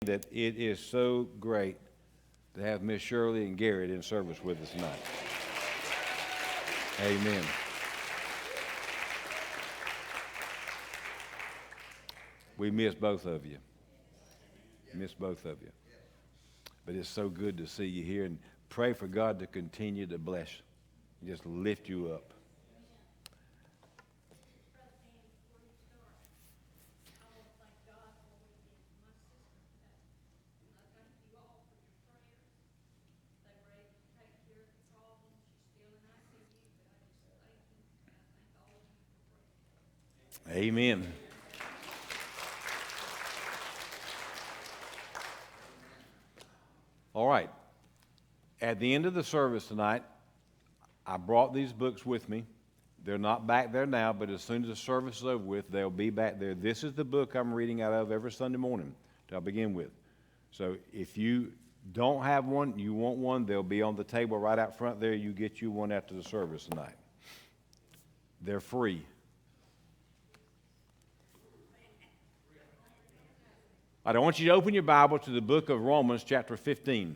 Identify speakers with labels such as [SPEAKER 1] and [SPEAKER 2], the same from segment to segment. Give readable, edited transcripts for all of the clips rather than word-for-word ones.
[SPEAKER 1] that it is so great to have Miss Shirley and Garrett in service with us tonight. Amen. We miss both of you. Miss both of you. But it's so good to see you here, and pray for God to continue to bless you, just lift you up. Amen. All right. At the end of the service tonight, I brought these books with me. They're not back there now, but as soon as the service is over with, they'll be back there. This is the book I'm reading out of every Sunday morning to begin with. So if you don't have one, you want one, they'll be on the table right out front there. You get you one after the service tonight. They're free. I want you to open your Bible to the book of Romans, chapter 15.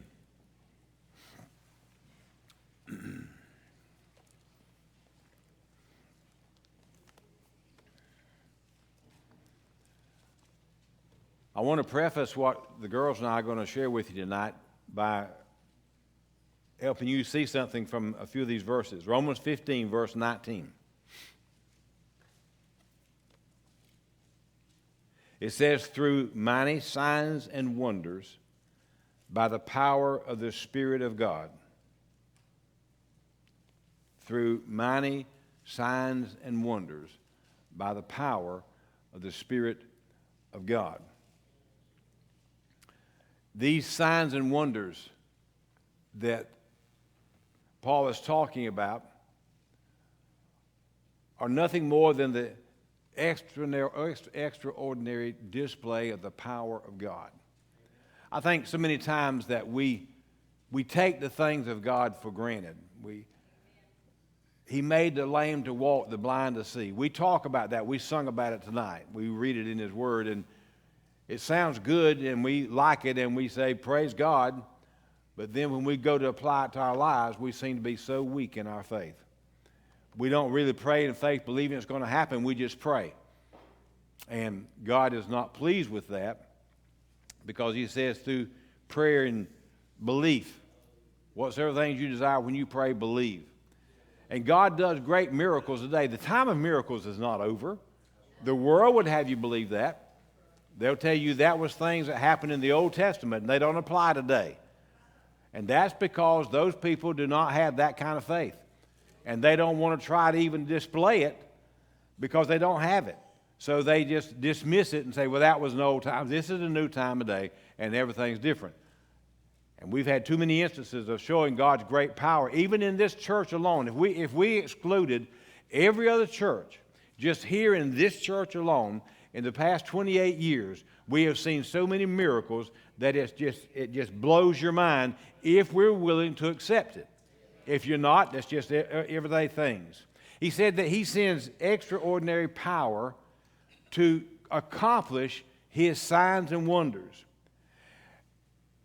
[SPEAKER 1] I want to preface what the girls and I are going to share with you tonight by helping you see something from a few of these verses. Romans 15, verse 19. It says, through many signs and wonders, by the power of the Spirit of God. Through many signs and wonders, by the power of the Spirit of God. These signs and wonders that Paul is talking about are nothing more than the extraordinary display of the power of God. I think so many times that we take the things of God for granted. He made the lame to walk, the blind to see. We talk about that. We sung about it tonight. We read it in His Word, and it sounds good, and we like it, and we say, praise God. But then when we go to apply it to our lives, we seem to be so weak in our faith. We don't really pray in faith believing it's going to happen. We just pray. And God is not pleased with that because He says through prayer and belief, whatsoever things you desire when you pray, believe. And God does great miracles today. The time of miracles is not over. The world would have you believe that. They'll tell you that was things that happened in the Old Testament and they don't apply today. And that's because those people do not have that kind of faith. And they don't want to try to even display it because they don't have it. So they just dismiss it and say, well, that was an old time. This is a new time of day, and everything's different. And we've had too many instances of showing God's great power, even in this church alone. If we excluded every other church, just here in this church alone, in the past 28 years, we have seen so many miracles that it just blows your mind if we're willing to accept it. If you're not, that's just everyday things. He said that He sends extraordinary power to accomplish His signs and wonders.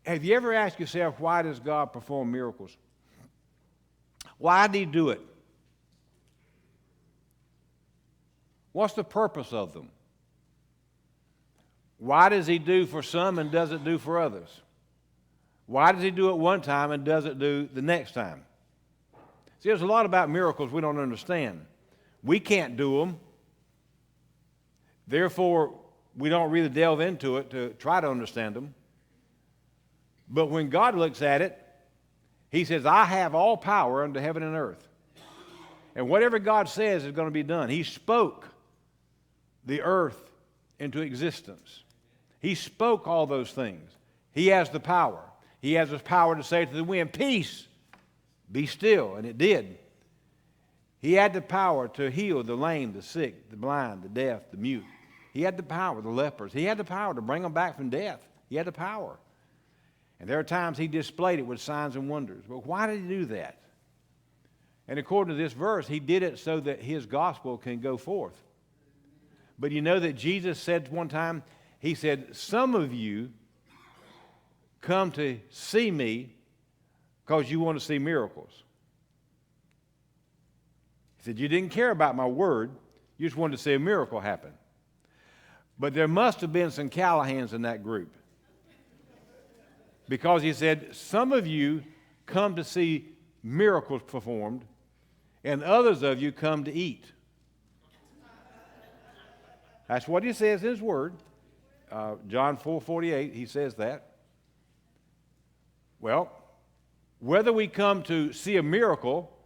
[SPEAKER 1] Have you ever asked yourself, why does God perform miracles? Why did He do it? What's the purpose of them? Why does He do for some and doesn't do for others? Why does He do it one time and doesn't do the next time? See, there's a lot about miracles we don't understand. We can't do them. Therefore, we don't really delve into it to try to understand them. But when God looks at it, He says, I have all power under heaven and earth. And whatever God says is going to be done. He spoke the earth into existence. He spoke all those things. He has the power. He has the power to say to the wind, peace, be still, and it did. He had the power to heal the lame, the sick, the blind, the deaf, the mute. He had the power, the lepers. He had the power to bring them back from death. He had the power. And there are times He displayed it with signs and wonders. But why did He do that? And according to this verse, He did it so that His gospel can go forth. But you know that Jesus said one time, He said, some of you come to see me because you want to see miracles. He said, you didn't care about my word. You just wanted to see a miracle happen. But there must have been some Callahans in that group. Because he said, some of you come to see miracles performed, and others of you come to eat. That's what he says in his word. John 4:48, he says that. Well, whether we come to see a miracle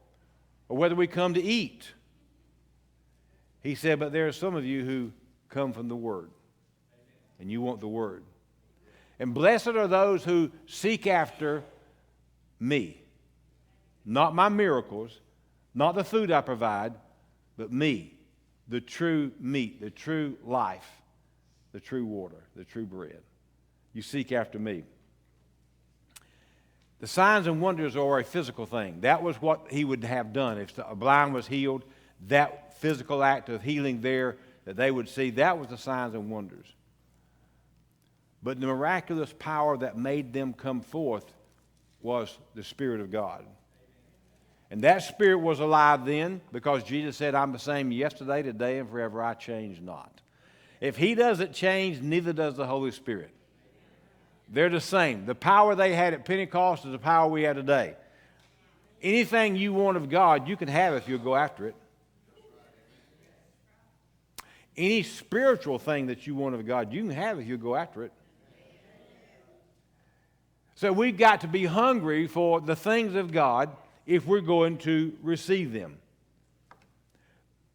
[SPEAKER 1] or whether we come to eat, he said, but there are some of you who come from the Word, and you want the Word. And blessed are those who seek after me. Not my miracles, not the food I provide, but me, the true meat, the true life, the true water, the true bread. You seek after me. The signs and wonders are a physical thing. That was what he would have done. If a blind was healed, that physical act of healing there that they would see, that was the signs and wonders. But the miraculous power that made them come forth was the Spirit of God. And that Spirit was alive then because Jesus said, I'm the same yesterday, today, and forever. I change not. If he doesn't change, neither does the Holy Spirit. They're the same. The power they had at Pentecost is the power we have today. Anything you want of God, you can have if you'll go after it. Any spiritual thing that you want of God, you can have if you'll go after it. So we've got to be hungry for the things of God if we're going to receive them.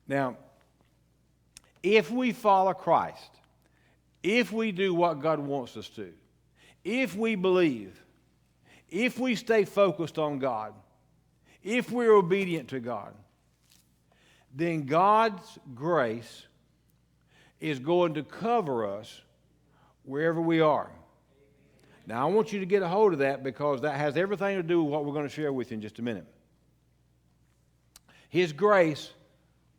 [SPEAKER 1] Now, if we follow Christ, if we do what God wants us to, if we believe, if we stay focused on God, if we're obedient to God, then God's grace is going to cover us wherever we are. Now, I want you to get a hold of that because that has everything to do with what we're going to share with you in just a minute. His grace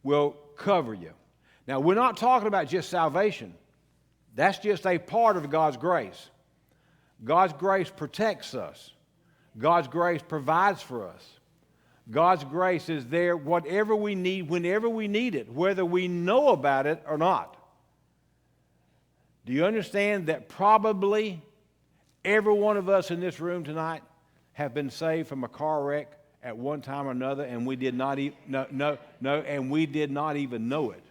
[SPEAKER 1] will cover you. Now, we're not talking about just salvation. That's just a part of God's grace. God's grace protects us. God's grace provides for us. God's grace is there whatever we need, whenever we need it, whether we know about it or not. Do you understand that probably every one of us in this room tonight have been saved from a car wreck at one time or another, and we did not and we did not even know it.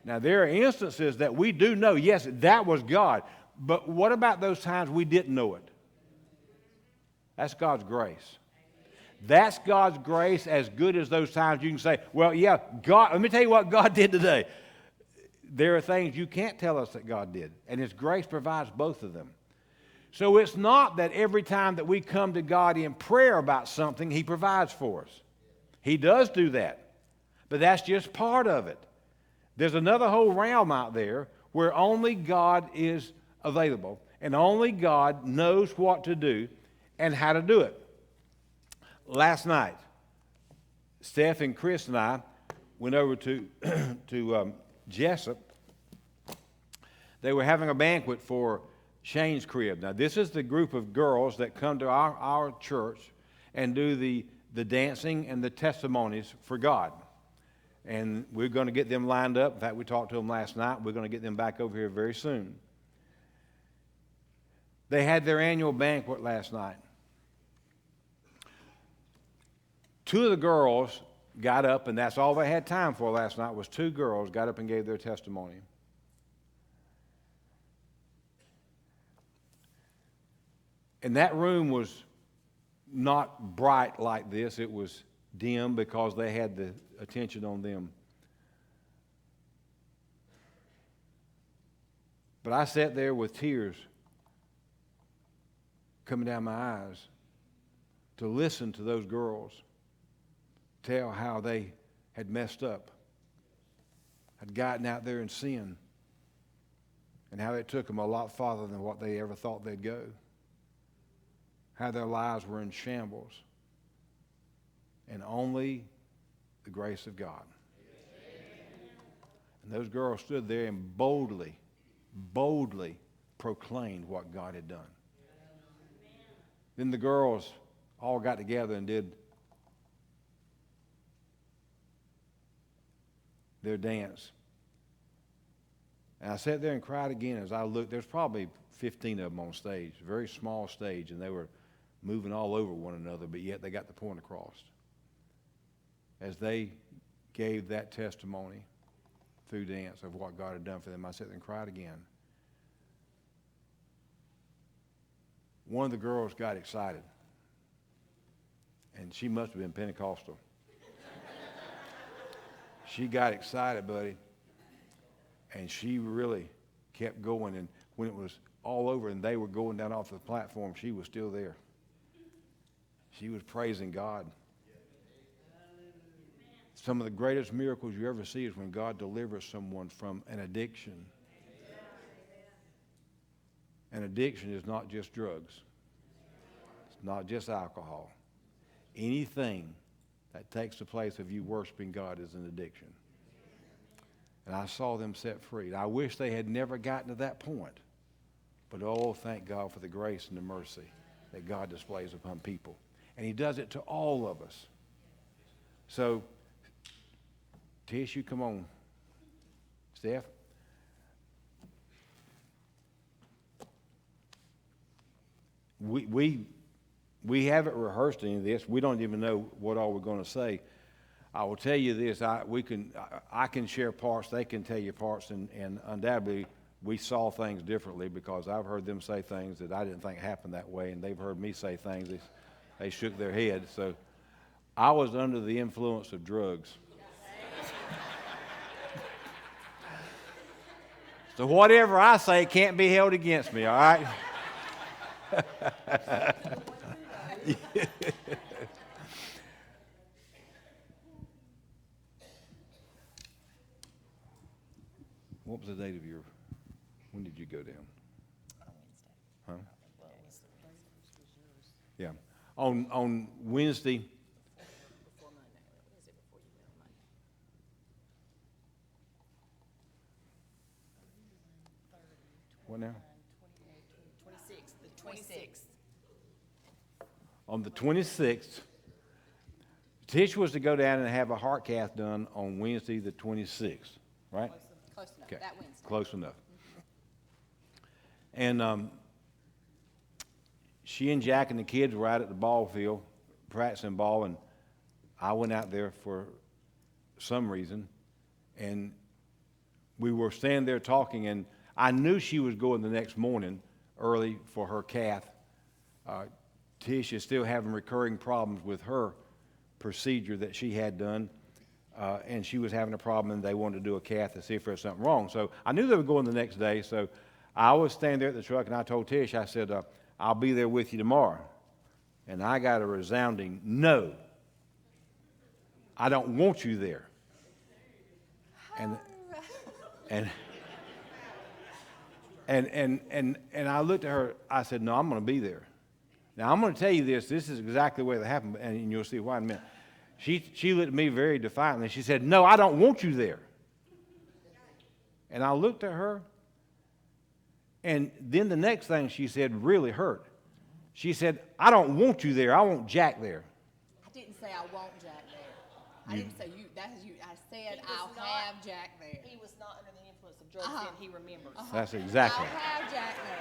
[SPEAKER 1] Now, there are instances that we do know, yes, that was God. But what about those times we didn't know it? That's God's grace. That's God's grace as good as those times you can say, well, yeah, God, let me tell you what God did today. There are things you can't tell us that God did, and His grace provides both of them. So it's not that every time that we come to God in prayer about something, He provides for us. He does do that, but that's just part of it. There's another whole realm out there where only God is available, and only God knows what to do and how to do it. Last night, Steph and Chris and I went over to Jessup. They were having a banquet for Shane's crib. Now, this is the group of girls that come to our church and do the dancing and the testimonies for God. And we're going to get them lined up. In fact, we talked to them last night. We're going to get them back over here very soon. They had their annual banquet last night. Two of the girls got up, and that's all they had time for last night was two girls got up and gave their testimony. And that room was not bright like this. It was dim because they had the attention on them. But I sat there with tears coming down my eyes to listen to those girls tell how they had messed up, had gotten out there in sin, and how it took them a lot farther than what they ever thought they'd go, how their lives were in shambles, and only the grace of God. And those girls stood there and boldly proclaimed what God had done. Then the girls all got together and did their dance. And I sat there and cried again as I looked. There's probably 15 of them on stage, a very small stage, and they were moving all over one another, but yet they got the point across. As they gave that testimony through dance of what God had done for them, I sat there and cried again. One of the girls got excited, and she must have been Pentecostal. She got excited, buddy, and she really kept going. And when it was all over and they were going down off the platform, she was still there. She was praising God. Some of the greatest miracles you ever see is when God delivers someone from an addiction. An addiction is not just drugs. It's not just alcohol. Anything that takes the place of you worshiping God is an addiction. And I saw them set free. I wish they had never gotten to that point. But oh, thank God for the grace and the mercy that God displays upon people. And he does it to all of us. So, Tish, you come on. Steph? We haven't rehearsed any of this. We don't even know what all we're going to say. I will tell you this. I can share parts. They can tell you parts. And undoubtedly, we saw things differently because I've heard them say things that I didn't think happened that way. And they've heard me say things. They shook their head. So I was under the influence of drugs. So whatever I say can't be held against me, all right? What was the date of when did you go down? On Wednesday. Huh? Yeah. On Wednesday.
[SPEAKER 2] Before Monday. Is it before you went on Monday?
[SPEAKER 1] What now?
[SPEAKER 2] 26th. The 26th.
[SPEAKER 1] On the 26th, Tish was to go down and have a heart cath done on Wednesday the 26th, right?
[SPEAKER 2] Close enough.
[SPEAKER 1] Okay.
[SPEAKER 2] That Wednesday.
[SPEAKER 1] Close enough. And she and Jack and the kids were out at the ball field practicing ball, and I went out there for some reason, and we were standing there talking, and I knew she was going the next morning early for her cath. Tish is still having recurring problems with her procedure that she had done, and she was having a problem, and they wanted to do a cath to see if there was something wrong. So I knew they were going the next day, so I was standing there at the truck, and I told Tish, I said, I'll be there with you tomorrow. And I got a resounding no. I don't want you there. And I looked at her, I said, no, I'm going to be there. Now, I'm going to tell you this is exactly the way that happened, and you'll see why in a minute. She looked at me very defiantly. She said, no, I don't want you there. And I looked at her, and then the next thing she said really hurt. She said, I don't want you there. I want Jack there.
[SPEAKER 2] I didn't say I want Jack there. I didn't say you. That is you. I said I'll have Jack there.
[SPEAKER 3] He was not under the influence of drugs, and he remembers.
[SPEAKER 1] That's exactly.
[SPEAKER 2] I'll have Jack there.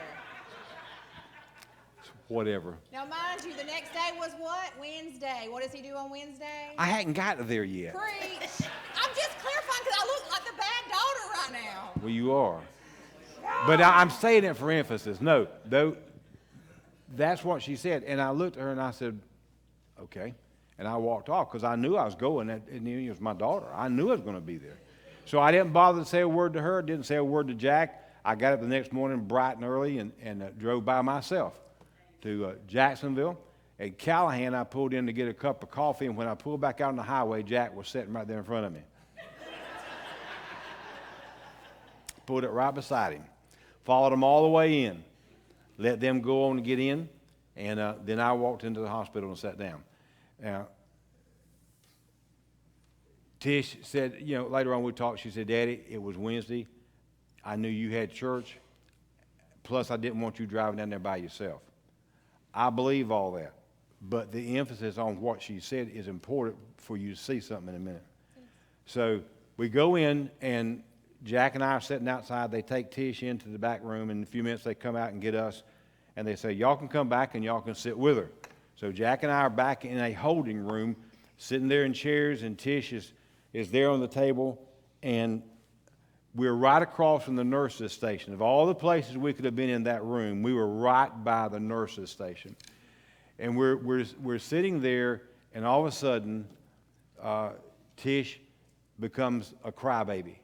[SPEAKER 1] Whatever.
[SPEAKER 2] Now, mind you, the next day was what? Wednesday. What does he do on Wednesday?
[SPEAKER 1] I hadn't gotten there yet.
[SPEAKER 2] Preach. I'm just clarifying because I look like the bad daughter right now.
[SPEAKER 1] Well, you are. But I'm saying it for emphasis. No, though, that's what she said. And I looked at her and I said, okay. And I walked off because I knew I was going. And it was my daughter. I knew I was going to be there. So I didn't bother to say a word to her. Didn't say a word to Jack. I got up the next morning bright and early and drove by myself to Jacksonville. At Callahan, I pulled in to get a cup of coffee, and when I pulled back out on the highway, Jack was sitting right there in front of me. Pulled it right beside him. Followed them all the way in. Let them go on and get in, and then I walked into the hospital and sat down. Now, Tish said, later on we talked, she said, Daddy, it was Wednesday. I knew you had church, plus I didn't want you driving down there by yourself. I believe all that. But the emphasis on what she said is important for you to see something in a minute. So we go in, and Jack and I are sitting outside. They take Tish into the back room. In a few minutes, they come out and get us, and they say, y'all can come back and y'all can sit with her. So Jack and I are back in a holding room, sitting there in chairs, and Tish is there on the table, and we're right across from the nurses' station. Of all the places we could have been in that room, we were right by the nurses' station. And we're sitting there, and all of a sudden, Tish becomes a crybaby.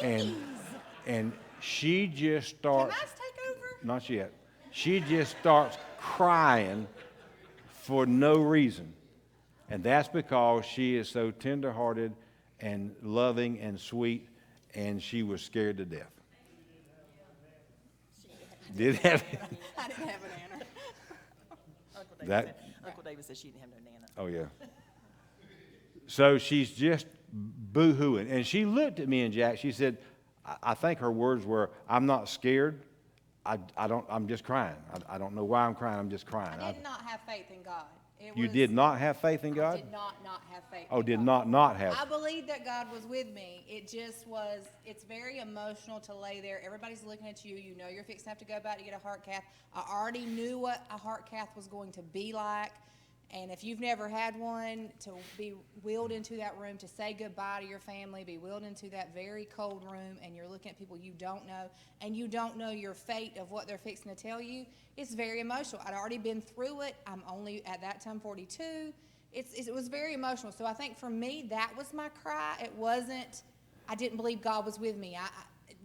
[SPEAKER 1] And she just starts.
[SPEAKER 2] Can I take over?
[SPEAKER 1] Not yet. She just starts crying for no reason. And that's because she is so tenderhearted and loving and sweet, and she was scared to death. Did have
[SPEAKER 2] I didn't have an Anna.
[SPEAKER 3] Uncle David said she didn't have no Nana.
[SPEAKER 1] Oh, yeah. So she's just boo-hooing. And she looked at me and Jack. She said, I think her words were, I'm not scared. I'm just crying. I don't know why I'm crying. I'm just crying.
[SPEAKER 2] I did not have faith in God.
[SPEAKER 1] You did not have faith in God?
[SPEAKER 2] I did not have faith
[SPEAKER 1] Oh,
[SPEAKER 2] in
[SPEAKER 1] did
[SPEAKER 2] God.
[SPEAKER 1] not have.
[SPEAKER 2] I believed that God was with me. It just was, it's very emotional to lay there. Everybody's looking at you. You know you're fixing to have to go back to get a heart cath. I already knew what a heart cath was going to be like. And if you've never had one, to be wheeled into that room, to say goodbye to your family, be wheeled into that very cold room, and you're looking at people you don't know, and you don't know your fate of what they're fixing to tell you, it's very emotional. I'd already been through it. I'm only, at that time, 42. It was very emotional. So I think for me, that was my cry. It wasn't, I didn't believe God was with me.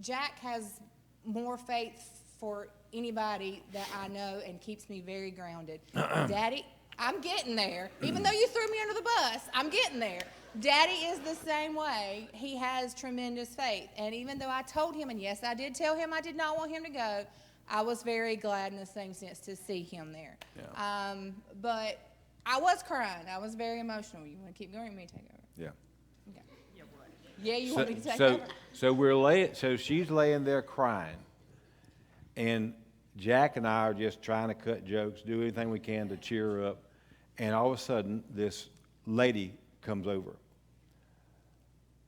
[SPEAKER 2] Jack has more faith for anybody that I know and keeps me very grounded. Daddy, I'm getting there. Even though you threw me under the bus, I'm getting there. Daddy is the same way. He has tremendous faith. And even though I told him, and yes, I did tell him I did not want him to go, I was very glad in the same sense to see him there. Yeah. But I was crying. I was very emotional. You want to keep going? Or me to take over?
[SPEAKER 1] Yeah.
[SPEAKER 2] Okay. Yeah, you want me to take over?
[SPEAKER 1] So she's laying there crying, and Jack and I are just trying to cut jokes, do anything we can to cheer her up. And all of a sudden, this lady comes over.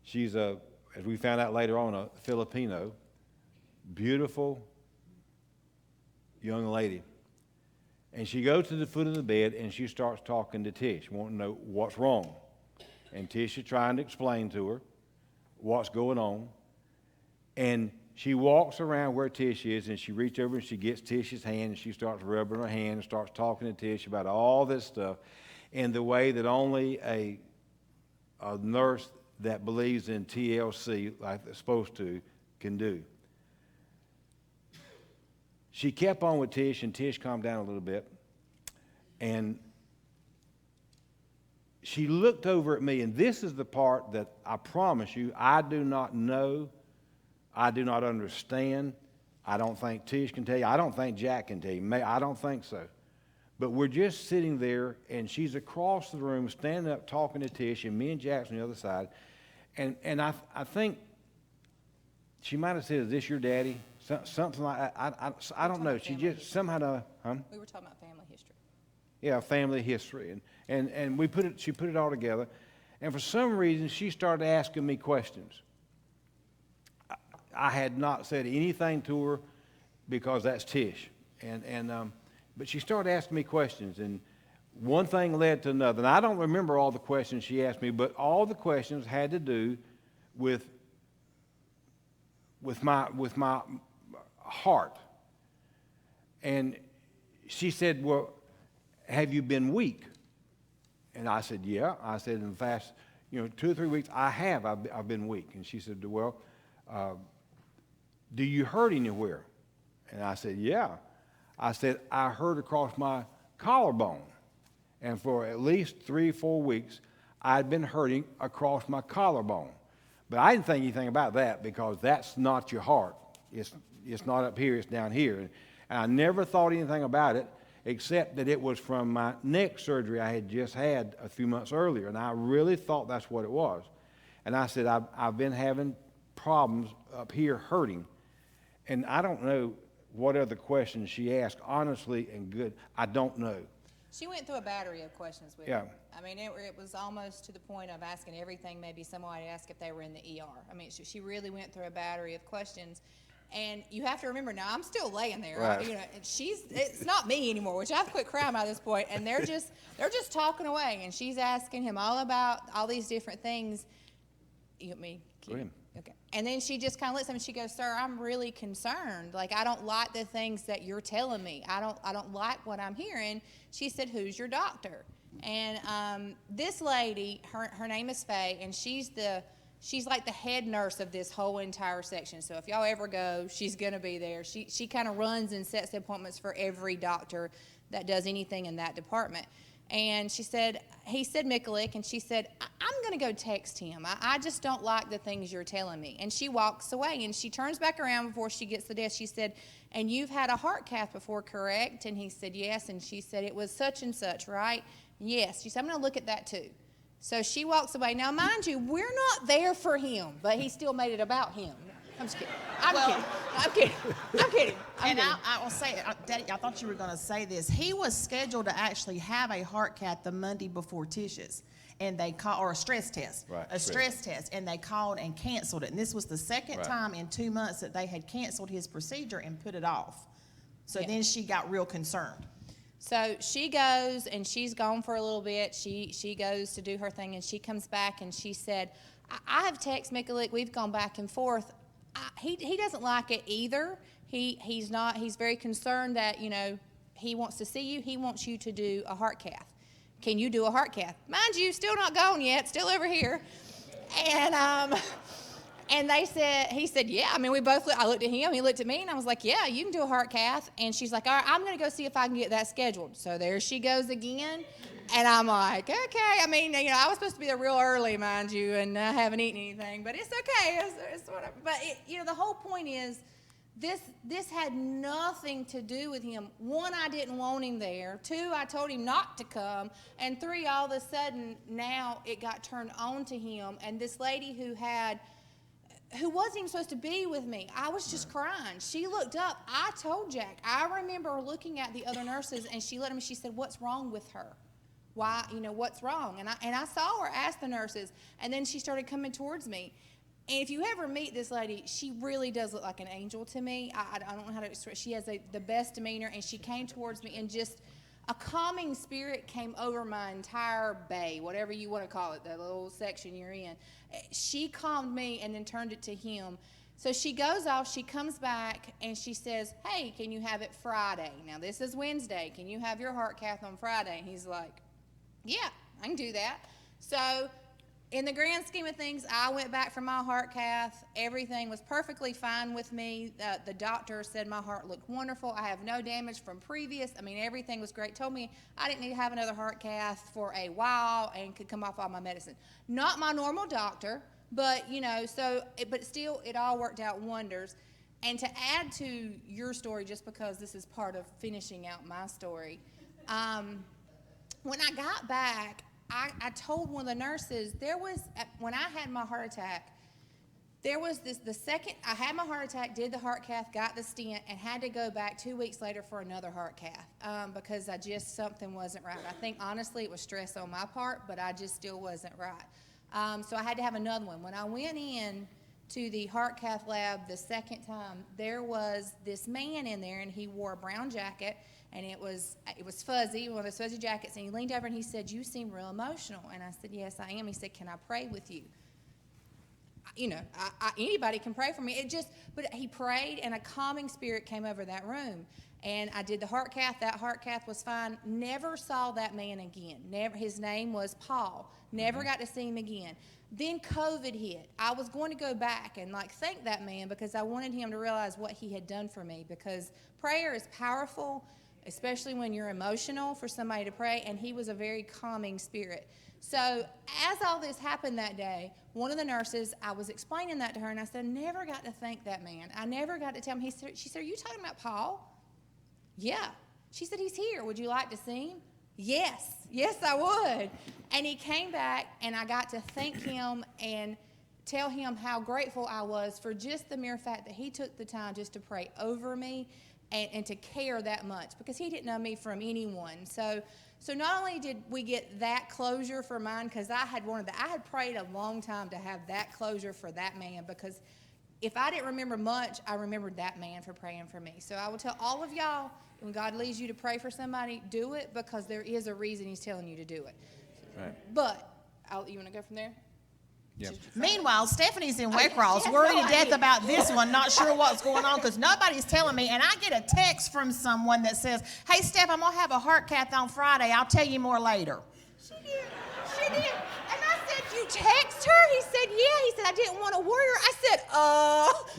[SPEAKER 1] She's as we found out later on, a Filipino, beautiful young lady. And she goes to the foot of the bed, and she starts talking to Tish, wanting to know what's wrong. And Tish is trying to explain to her what's going on. And she walks around where Tish is, and she reaches over and she gets Tish's hand, and she starts rubbing her hand and starts talking to Tish about all this stuff in the way that only a nurse that believes in TLC, like they're supposed to, can do. She kept on with Tish, and Tish calmed down a little bit. And she looked over at me, and this is the part that I promise you I do not know. I do not understand. I don't think Tish can tell you. I don't think Jack can tell you. I don't think so. But we're just sitting there, and she's across the room, standing up, talking to Tish, and me and Jack's on the other side. And I think she might have said, "Is this your daddy?" Something like that. I don't know. She just somehow,
[SPEAKER 2] We were talking about family history.
[SPEAKER 1] Yeah, family history, and we put it. She put it all together, and for some reason she started asking me questions. I had not said anything to her because that's Tish, but she started asking me questions, and one thing led to another. And I don't remember all the questions she asked me, but all the questions had to do with my heart. And she said, "Well, have you been weak?" And I said, "Yeah." I said, "In the past, 2 or 3 weeks, I have. I've been weak." And she said, "Well, do you hurt anywhere?" And I said, "Yeah." I said, "I hurt across my collarbone." And for at least 3 or 4 weeks, I'd been hurting across my collarbone. But I didn't think anything about that because that's not your heart. It's not up here, it's down here. And I never thought anything about it except that it was from my neck surgery I had just had a few months earlier. And I really thought that's what it was. And I said, I've been having problems up here hurting. And I don't know, what are the questions she asked, honestly and good. I don't know.
[SPEAKER 2] She went through a battery of questions with
[SPEAKER 1] Yeah.
[SPEAKER 2] me. I mean, it was almost to the point of asking everything maybe somebody asked if they were in the ER. I mean, she really went through a battery of questions. And you have to remember, now I'm still laying there,
[SPEAKER 1] Right.
[SPEAKER 2] you know, and it's not me anymore, which I've quit crying by this point, and they're just talking away, and she's asking him all about all these different things. You want me?
[SPEAKER 1] Go ahead.
[SPEAKER 2] Okay. And then she just kind of looks at him and she goes, "Sir, I'm really concerned. Like, I don't like the things that you're telling me. I don't like what I'm hearing." She said, "Who's your doctor?" And this lady, her name is Faye, and she's like the head nurse of this whole entire section. So if y'all ever go, she's going to be there. She kind of runs and sets the appointments for every doctor that does anything in that department. And he said Mikulik, and she said, "I'm going to go text him. I just don't like the things you're telling me." And she walks away, and she turns back around before she gets to the desk. She said, "And you've had a heart cath before, correct?" And he said, "Yes." And she said, "It was such and such, right?" "Yes." She said, "I'm going to look at that too." So she walks away. Now, mind you, we're not there for him, but he still made it about him. I'm just kidding. I'm kidding.
[SPEAKER 3] I will say, Daddy, I thought you were going to say this. He was scheduled to actually have a heart cath the Monday before Tish's, and they called, or a stress test,
[SPEAKER 1] Right,
[SPEAKER 3] a stress test, and they called and canceled it. And this was the second
[SPEAKER 1] Right.
[SPEAKER 3] time in 2 months that they had canceled his procedure and put it off. So
[SPEAKER 2] Yeah.
[SPEAKER 3] then she got real concerned.
[SPEAKER 2] So she goes, and she's gone for a little bit. She goes to do her thing, and she comes back, and she said, I have texted Mikulik. We've gone back and forth. He doesn't like it either. He's very concerned that, you know, he wants to see you. He wants you to do a heart cath. Can you do a heart cath? Mind you, still not gone yet, still over here. And he said, yeah. I mean, I looked at him, he looked at me, and I was like, yeah, you can do a heart cath. And she's like, all right, I'm going to go see if I can get that scheduled. So there she goes again. And I'm like, okay. I mean, you know, I was supposed to be there real early, mind you, and I haven't eaten anything, but it's okay. It's whatever. But, you know, the whole point is, this had nothing to do with him. One, I didn't want him there. Two, I told him not to come. And three, all of a sudden, now it got turned on to him. And this lady who wasn't even supposed to be with me, I was just crying. She looked up. I told Jack. I remember looking at the other nurses, and she looked at me. She said, "What's wrong with her? Why, you know, what's wrong?" And I saw her ask the nurses, and then she started coming towards me. And if you ever meet this lady, she really does look like an angel to me. I don't know how to express. She has the best demeanor, and she came towards me, and just a calming spirit came over my entire bay, whatever you want to call it, the little section you're in. She calmed me and then turned it to him. So she goes off, she comes back, and she says, "Hey, can you have it Friday? Now, this is Wednesday. Can you have your heart cath on Friday?" And he's like, "Yeah, I can do that." So in the grand scheme of things, I went back for my heart cath. Everything was perfectly fine with me. The doctor said my heart looked wonderful. I have no damage from previous. I mean, everything was great. Told me I didn't need to have another heart cath for a while and could come off all my medicine. Not my normal doctor, but, you know, but still, it all worked out wonders. And to add to your story, just because this is part of finishing out my story, when I got back, I told one of the nurses, when I had my heart attack, there was the second I had my heart attack, did the heart cath, got the stent, and had to go back 2 weeks later for another heart cath because something wasn't right. I think, honestly, it was stress on my part, but I just still wasn't right. So I had to have another one. When I went in to the heart cath lab the second time, there was this man in there, and he wore a brown jacket, and it was fuzzy, one of those fuzzy jackets, and he leaned over and he said, "You seem real emotional." And I said, "Yes, I am." He said, "Can I pray with you?" You know, anybody can pray for me. But he prayed, and a calming spirit came over that room. And I did the heart cath. That heart cath was fine. Never saw that man again. Never. His name was Paul. Never got to see him again. Then COVID hit. I was going to go back and thank that man because I wanted him to realize what he had done for me, because prayer is powerful, especially when you're emotional, for somebody to pray, and he was a very calming spirit. So as all this happened that day, one of the nurses, I was explaining that to her, and I said, "Never got to thank that man. I never got to tell him." She said, "Are you talking about Paul?" "Yeah." She said, "He's here. Would you like to see him?" Yes, I would. And he came back, and I got to thank him and tell him how grateful I was for just the mere fact that he took the time just to pray over me. and to care that much, because he didn't know me from anyone. So not only did we get that closure for mine, because I had prayed a long time to have that closure for that man, because if I didn't remember much, I remembered that man for praying for me. So I will tell all of y'all, when God leads you to pray for somebody, do it, because there is a reason he's telling you to do it.
[SPEAKER 1] Right.
[SPEAKER 2] But, you want to go from there?
[SPEAKER 1] Yep.
[SPEAKER 3] Meanwhile, Stephanie's in Waycross, worried to death about this one, not sure what's going on because nobody's telling me. And I get a text from someone that says, "Hey, Steph, I'm going to have a heart cath on Friday. I'll tell you more later."
[SPEAKER 2] She did. And I said, "You text her?" He said, "Yeah." He said, "I didn't want to worry her." I said,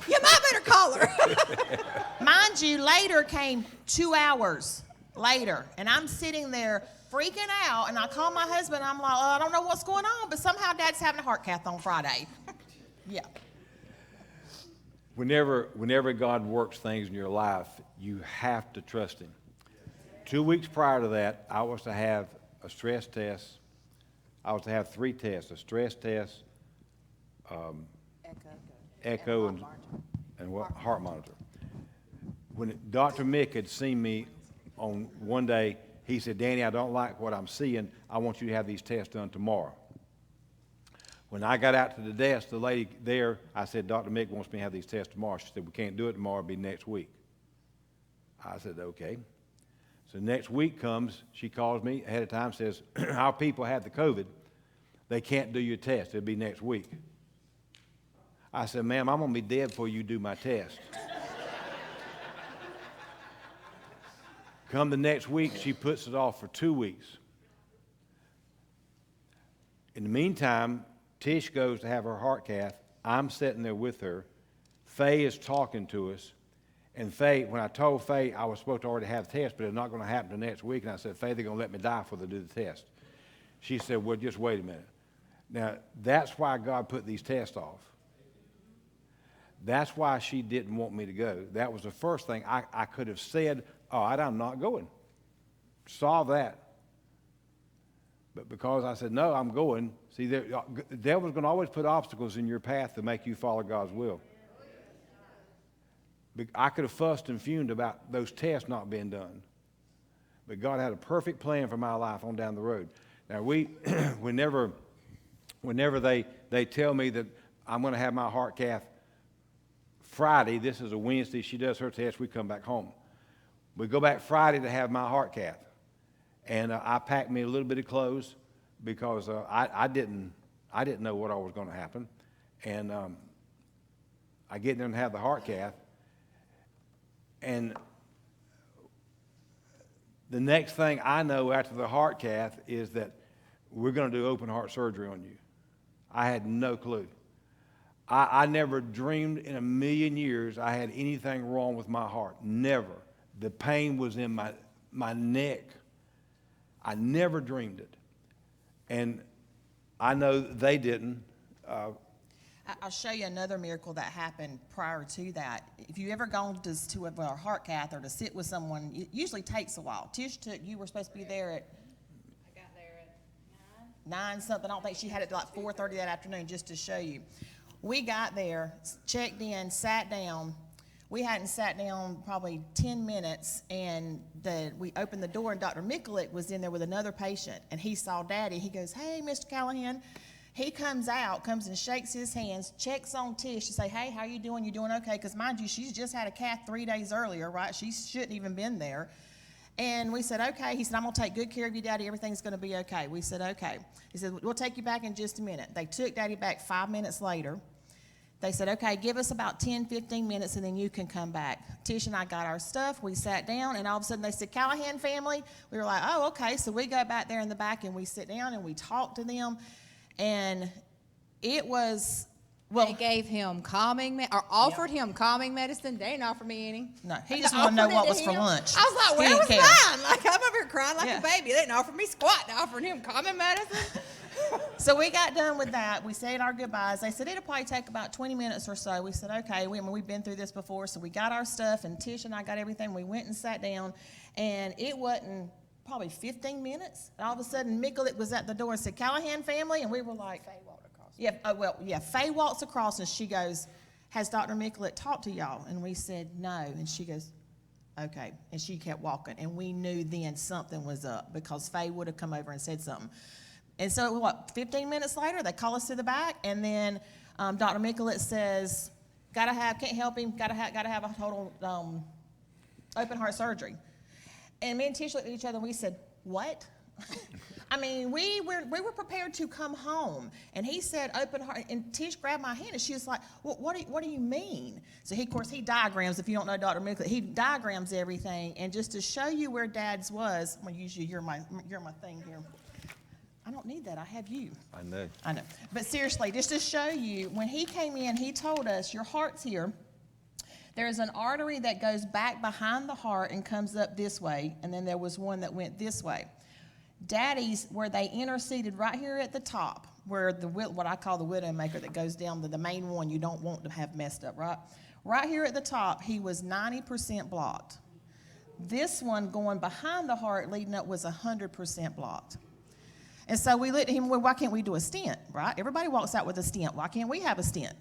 [SPEAKER 2] you might better call her.
[SPEAKER 3] Mind you, later came 2 hours later, and I'm sitting there freaking out, and I call my husband. I'm like, I don't know what's going on, but somehow Dad's having a heart cath on Friday. Yeah.
[SPEAKER 1] Whenever God works things in your life, you have to trust him. 2 weeks prior to that, I was to have a stress test. I was to have 3 tests: a stress test, echo, and what? Heart monitor. When Dr. Mick had seen me on one day, he said, "Danny, I don't like what I'm seeing. I want you to have these tests done tomorrow." When I got out to the desk, the lady there, I said, "Dr. Mick wants me to have these tests tomorrow." She said, "We can't do it tomorrow. It'll be next week." I said, "Okay." So next week comes, she calls me ahead of time, says, "Our people had the COVID. They can't do your test. It'll be next week." I said, "Ma'am, I'm going to be dead before you do my test." Come the next week, she puts it off for 2 weeks. In the meantime, Tish goes to have her heart cath. I'm sitting there with her. Faye is talking to us. And Faye, when I told Faye I was supposed to already have the test, but it's not going to happen the next week, and I said, "Faye, they're going to let me die before they do the test." She said, "Well, just wait a minute." Now, that's why God put these tests off. That's why she didn't want me to go. That was the first thing. I could have said, "All right, I'm not going." Solve that. But because I said, "No, I'm going," see, the devil's going to always put obstacles in your path to make you follow God's will. I could have fussed and fumed about those tests not being done. But God had a perfect plan for my life on down the road. Now, whenever they tell me that I'm going to have my heart cath Friday, this is a Wednesday, she does her test, we come back home. We go back Friday to have my heart cath. And I packed me a little bit of clothes because I didn't know what all was going to happen. And I get there and have the heart cath. And the next thing I know after the heart cath is that we're going to do open heart surgery on you. I had no clue. I never dreamed in a million years I had anything wrong with my heart. Never. The pain was in my neck. I never dreamed it. And I know they didn't.
[SPEAKER 3] I'll show you another miracle that happened prior to that. If you ever gone to a heart cath or to sit with someone, it usually takes a while. Tish you were supposed to be there at
[SPEAKER 2] I got there at
[SPEAKER 3] 9 something. I don't think she had it like 4:30 that afternoon, just to show you. We got there, checked in, sat down. We hadn't sat down probably 10 minutes, and we opened the door, and Dr. Mikulik was in there with another patient, and he saw Daddy. He goes, "Hey, Mr. Callahan." He comes and shakes his hands, checks on Tish to say, "Hey, how you doing? You doing okay?" Because mind you, she's just had a cath 3 days earlier, right? She shouldn't even been there. And we said, "Okay." He said, "I'm going to take good care of you, Daddy. Everything's going to be okay." We said, "Okay." He said, "We'll take you back in just a minute." They took Daddy back 5 minutes later. They said, "Okay, give us about 10, 15 minutes and then you can come back." Tish and I got our stuff. We sat down, and all of a sudden they said, "Callahan family." We were like, "Oh, okay." So we go back there in the back and we sit down and we talk to them. And it was, well,
[SPEAKER 2] They gave him offered him calming medicine. They didn't offer me any.
[SPEAKER 3] no, he just wanted to know what was for lunch.
[SPEAKER 2] I was like,
[SPEAKER 3] He
[SPEAKER 2] "Where
[SPEAKER 3] didn't
[SPEAKER 2] was
[SPEAKER 3] care.
[SPEAKER 2] mine?" Like, I'm over here crying like
[SPEAKER 3] Yeah.
[SPEAKER 2] a baby. They didn't offer me squat. They offered him calming medicine.
[SPEAKER 3] So we got done with that. We said our goodbyes. They said it'll probably take about 20 minutes or so. We said, "Okay." We've been through this before. So we got our stuff, and Tish and I got everything. We went and sat down, and it wasn't probably 15 minutes. And all of a sudden, Mikulik was at the door and said, "Callahan family," and we were like,
[SPEAKER 2] Faye walked across.
[SPEAKER 3] yeah, Faye walks across, and she goes, "Has Dr. Mikulik talked to y'all?" And we said, "No." And she goes, Okay. And she kept walking. And we knew then something was up because Faye would have come over and said something. And so, 15 minutes later, they call us to the back. And then Dr. Mikulich says, can't help him, gotta have a total open heart surgery. And me and Tish looked at each other and we said, what? I mean, we were prepared to come home, and he said open heart, and Tish grabbed my hand, and she was like, well, what do you mean? So he, of course, he diagrams, if you don't know Dr. Mikulich, he diagrams everything, and just to show you where Dad's was, I'm going to use you, you're my thing here. I don't need that, I have you.
[SPEAKER 1] I know.
[SPEAKER 3] But seriously, just to show you, when he came in, he told us, your heart's here. There's an artery that goes back behind the heart and comes up this way, and then there was one that went this way. Daddy's, where they interceded right here at the top, where what I call the widowmaker that goes down to the main one you don't want to have messed up, right? Right here at the top, he was 90% blocked. This one going behind the heart leading up was 100% blocked. And so we looked at him, well, why can't we do a stent, right? Everybody walks out with a stent. Why can't we have a stent?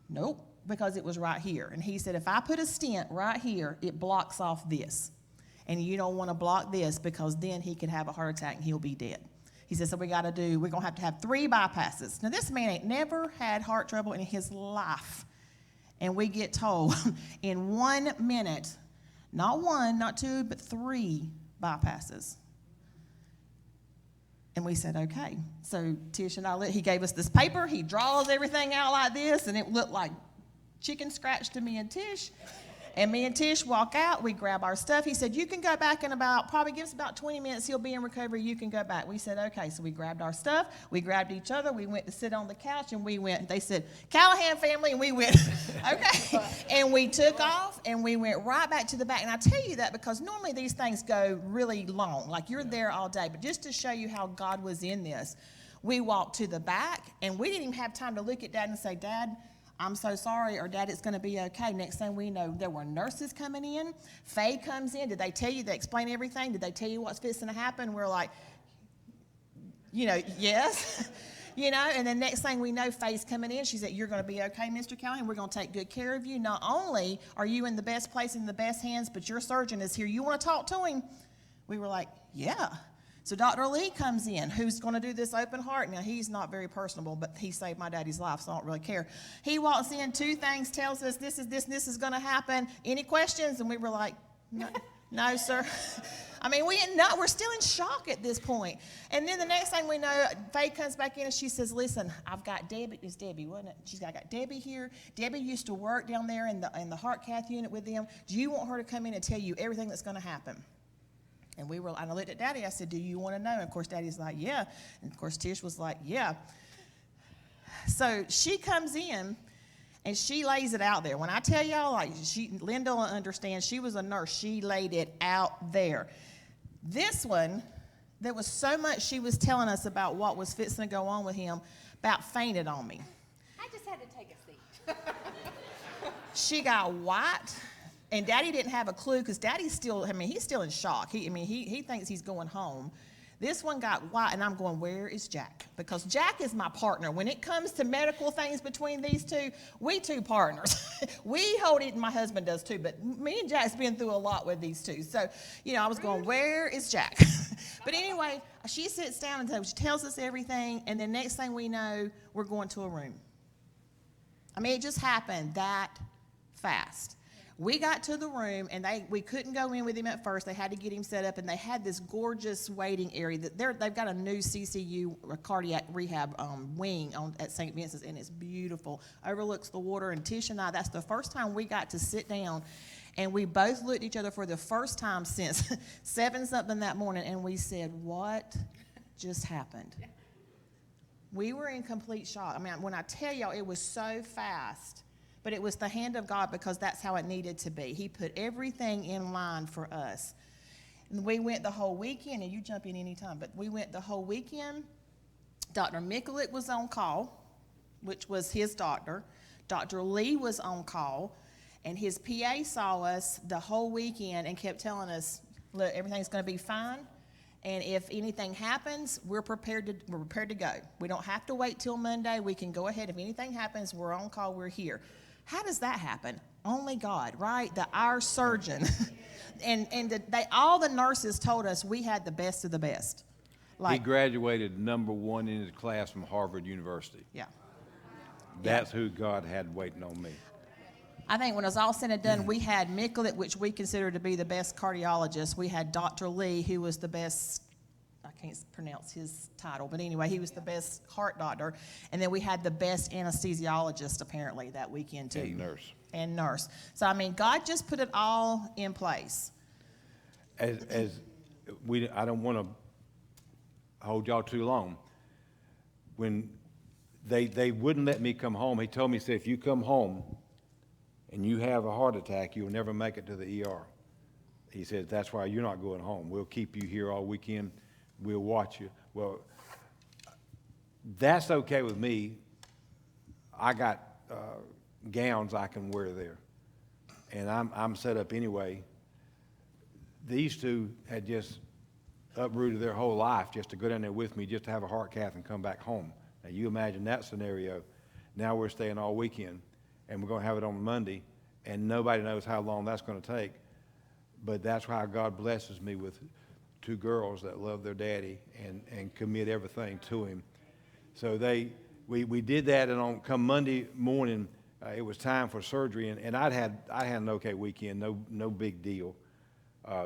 [SPEAKER 3] Nope, because it was right here. And he said, if I put a stent right here, it blocks off this. And you don't want to block this because then he could have a heart attack and he'll be dead. He said, so we're going to have 3 bypasses. Now, this man ain't never had heart trouble in his life. And we get told in 1 minute, not 1, not 2, but 3 bypasses. And we said, okay. So Tish and he gave us this paper. He draws everything out like this, and it looked like chicken scratch to me and Tish. And me and Tish walk out, we grab our stuff. He said, you can go back in probably give us about 20 minutes, he'll be in recovery, you can go back. We said, okay. So we grabbed our stuff, we grabbed each other, we went to sit on the couch, and they said, Callahan family, and we went, okay. And we took off, and we went right back to the back. And I tell you that because normally these things go really long, like you're there all day. But just to show you how God was in this, we walked to the back, and we didn't even have time to look at Dad and say, Dad, I'm so sorry, or Dad, it's going to be okay. Next thing we know, there were nurses coming in. Faye comes in. Did they tell you? They explain everything? Did they tell you what's fixing to happen? We're like, yes. And then next thing we know, Faye's coming in. She said, you're going to be okay, Mr. Callahan. We're going to take good care of you. Not only are you in the best place, in the best hands, but your surgeon is here. You want to talk to him? We were like, yeah. So Dr. Lee comes in, who's going to do this open heart. Now, he's not very personable, but he saved my daddy's life, so I don't really care. He walks in, 2 things, tells us this is going to happen. Any questions? And we were like, no, sir. I mean, we're still in shock at this point. And then the next thing we know, Faye comes back in and she says, listen, I've got Debbie. It's Debbie, wasn't it? I got Debbie here. Debbie used to work down there in the heart cath unit with them. Do you want her to come in and tell you everything that's going to happen? And I looked at Daddy. I said, do you want to know? And, of course, Daddy's like, yeah. And, of course, Tish was like, yeah. So she comes in, and she lays it out there. When I tell y'all, Linda will understand. She was a nurse. She laid it out there. This one, there was so much she was telling us about what was fixing to go on with him, about fainted on me.
[SPEAKER 2] I just had to take a seat.
[SPEAKER 3] She got white. And Daddy didn't have a clue because Daddy's still, he's still in shock. He thinks he's going home. This one got white, and I'm going, where is Jack? Because Jack is my partner. When it comes to medical things between these two, we 2 partners. We hold it, and my husband does too, but me and Jack's been through a lot with these 2. So, I was going, where is Jack? But anyway, she sits down and she tells us everything, and the next thing we know, we're going to a room. It just happened that fast. We got to the room, and we couldn't go in with him at first. They had to get him set up, and they had this gorgeous waiting area. They've got a new CCU cardiac rehab wing at St. Vincent's, and it's beautiful. Overlooks the water, and Tish and I, that's the first time we got to sit down, and we both looked at each other for the first time since 7-something that morning, and we said, what just happened? We were in complete shock. When I tell y'all, it was so fast. But it was the hand of God because that's how it needed to be. He put everything in line for us. And we went the whole weekend, and you jump in any time, but we went the whole weekend. Dr. Mikulich was on call, which was his doctor. Dr. Lee was on call, and his PA saw us the whole weekend and kept telling us, look, everything's going to be fine. And if anything happens, we're prepared to go. We don't have to wait till Monday. We can go ahead. If anything happens, we're on call, we're here. How does that happen? Only God, right? Our surgeon, all the nurses told us we had the best of the best.
[SPEAKER 1] He graduated #1 in his class from Harvard University.
[SPEAKER 3] Yeah.
[SPEAKER 1] That's who God had waiting on me.
[SPEAKER 3] I think when it was all said and done, we had Michelet, which we consider to be the best cardiologist. We had Dr. Lee, who was the best, I can't pronounce his title, but anyway, he was the best heart doctor. And then we had the best anesthesiologist, apparently, that weekend, too. And nurse. So, I mean, God just put it all in place.
[SPEAKER 1] I don't want to hold y'all too long. When they wouldn't let me come home, he told me, he said, if you come home and you have a heart attack, you'll never make it to the ER. He said, that's why you're not going home. We'll keep you here all weekend. We'll watch you. Well, that's okay with me. I got gowns I can wear there, and I'm set up anyway. These two had just uprooted their whole life just to go down there with me, just to have a heart cath and come back home. Now, you imagine that scenario. Now we're staying all weekend, and we're going to have it on Monday, and nobody knows how long that's going to take. But that's why God blesses me with 2 girls that love their daddy and commit everything to him. So we did that, and come Monday morning, it was time for surgery, and I had an okay weekend, no big deal.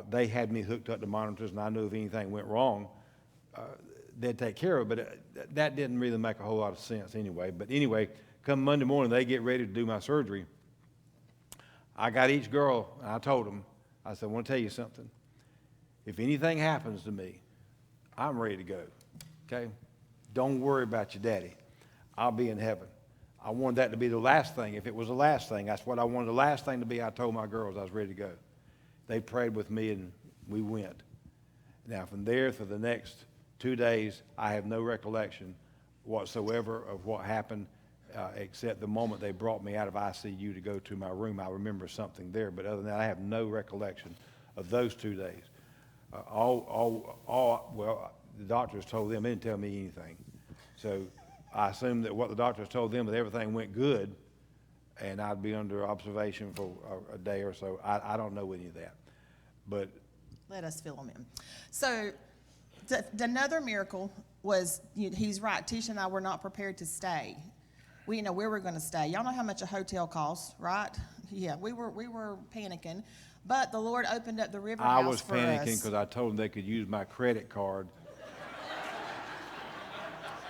[SPEAKER 1] They had me hooked up to monitors, and I knew if anything went wrong, they'd take care of it, but that didn't really make a whole lot of sense anyway. But anyway, come Monday morning, they get ready to do my surgery. I got each girl, and I told them, I said, I want to tell you something. If anything happens to me, I'm ready to go, okay? Don't worry about your daddy. I'll be in heaven. I wanted that to be the last thing. If it was the last thing, that's what I wanted the last thing to be. I told my girls I was ready to go. They prayed with me, and we went. Now, from there for the next 2 days, I have no recollection whatsoever of what happened, except the moment they brought me out of ICU to go to my room. I remember something there, but other than that, I have no recollection of those 2 days. Well, the doctors told them, they didn't tell me anything. So I assumed that what the doctors told them, that everything went good, and I'd be under observation for a day or so. I don't know any of that. But
[SPEAKER 3] let us fill them in. So another miracle was, he's right, Tisha and I were not prepared to stay. We didn't know where we were going to stay. Y'all know how much a hotel costs, right? Yeah, we were panicking. But the Lord opened up the river house for us. I was panicking
[SPEAKER 1] because I told them they could use my credit card.